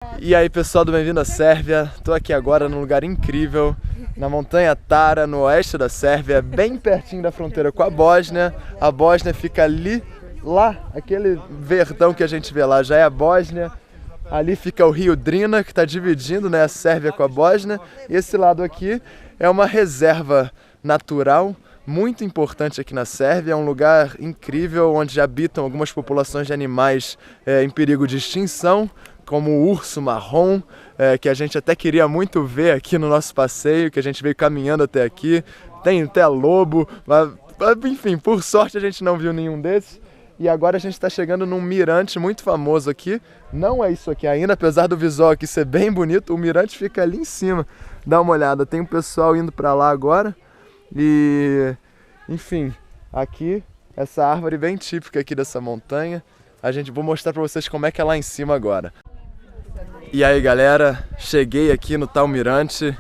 E aí pessoal do Bem-vindo à Sérvia, tô aqui agora num lugar incrível, na montanha Tara, no oeste da Sérvia, bem pertinho da fronteira com a Bósnia. A Bósnia fica ali, lá, aquele verdão que a gente vê lá já é a Bósnia. Ali fica o rio Drina, que está dividindo, né, a Sérvia com a Bósnia. E esse lado aqui é uma reserva natural muito importante aqui na Sérvia. É um lugar incrível onde habitam algumas populações de animais em perigo de extinção, como o urso marrom, que a gente até queria muito ver aqui no nosso passeio, que a gente veio caminhando até aqui. Tem até lobo, mas, enfim, por sorte a gente não viu nenhum desses. E agora a gente está chegando num mirante muito famoso aqui. Não é isso aqui ainda, apesar do visual aqui ser bem bonito, o mirante fica ali em cima. Dá uma olhada, tem um pessoal indo para lá agora. E, enfim, aqui, essa árvore bem típica aqui dessa montanha. Vou mostrar para vocês como é que é lá em cima agora. E aí galera, cheguei aqui no tal mirante,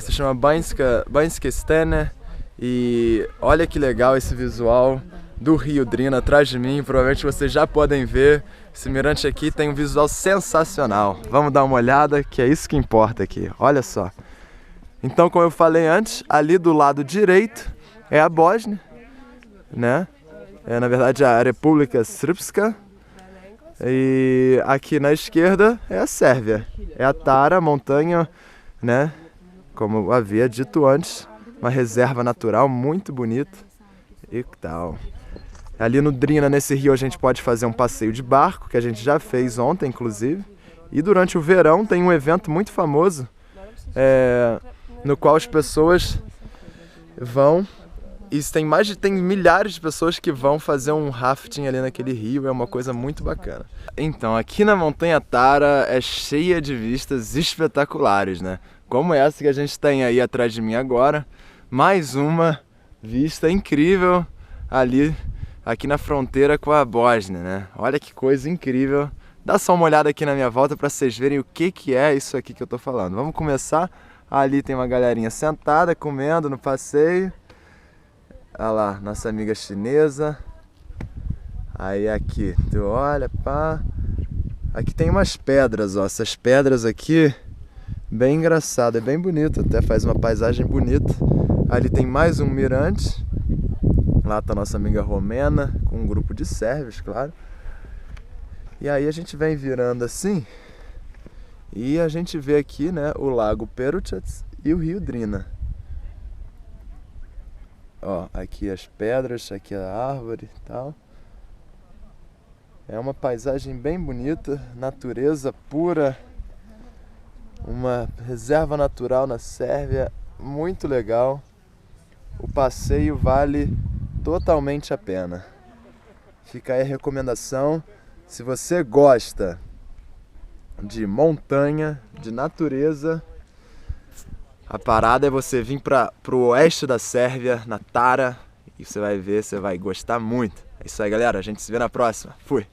se chama Banjska Stena. E olha que legal esse visual do rio Drina atrás de mim, provavelmente vocês já podem ver. Esse mirante aqui tem um visual sensacional. Vamos dar uma olhada, que é isso que importa aqui, olha só. Então, como eu falei antes, ali do lado direito é a Bósnia, né? Na verdade a República Srpska. E aqui na esquerda é a Sérvia, é a Tara, a montanha, né? Como eu havia dito antes, uma reserva natural muito bonita e tal. Ali no Drina, nesse rio, a gente pode fazer um passeio de barco, que a gente já fez ontem, inclusive. E durante o verão tem um evento muito famoso, no qual as pessoas vão... E tem milhares de pessoas que vão fazer um rafting ali naquele rio, é uma coisa muito bacana. Então, aqui na montanha Tara é cheia de vistas espetaculares, né? Como essa que a gente tem aí atrás de mim agora. Mais uma vista incrível ali, aqui na fronteira com a Bósnia, né? Olha que coisa incrível. Dá só uma olhada aqui na minha volta para vocês verem o que é isso aqui que eu tô falando. Vamos começar. Ali tem uma galerinha sentada, comendo no passeio. Olha lá, nossa amiga chinesa. Aí aqui, tu olha, pá. Aqui tem umas pedras, ó. Essas pedras aqui, bem engraçado, é bem bonito, até faz uma paisagem bonita. Ali tem mais um mirante. Lá tá nossa amiga romena, com um grupo de sérvios, claro. E aí a gente vem virando assim, e a gente vê aqui, né, o lago Peručac e o rio Drina. Ó, aqui as pedras, aqui a árvore e tal. É uma paisagem bem bonita, natureza pura. Uma reserva natural na Sérvia, muito legal. O passeio vale totalmente a pena. Fica aí a recomendação. Se você gosta de montanha, de natureza, a parada é você vir pro oeste da Sérvia, na Tara, e você vai ver, você vai gostar muito. É isso aí galera, a gente se vê na próxima. Fui!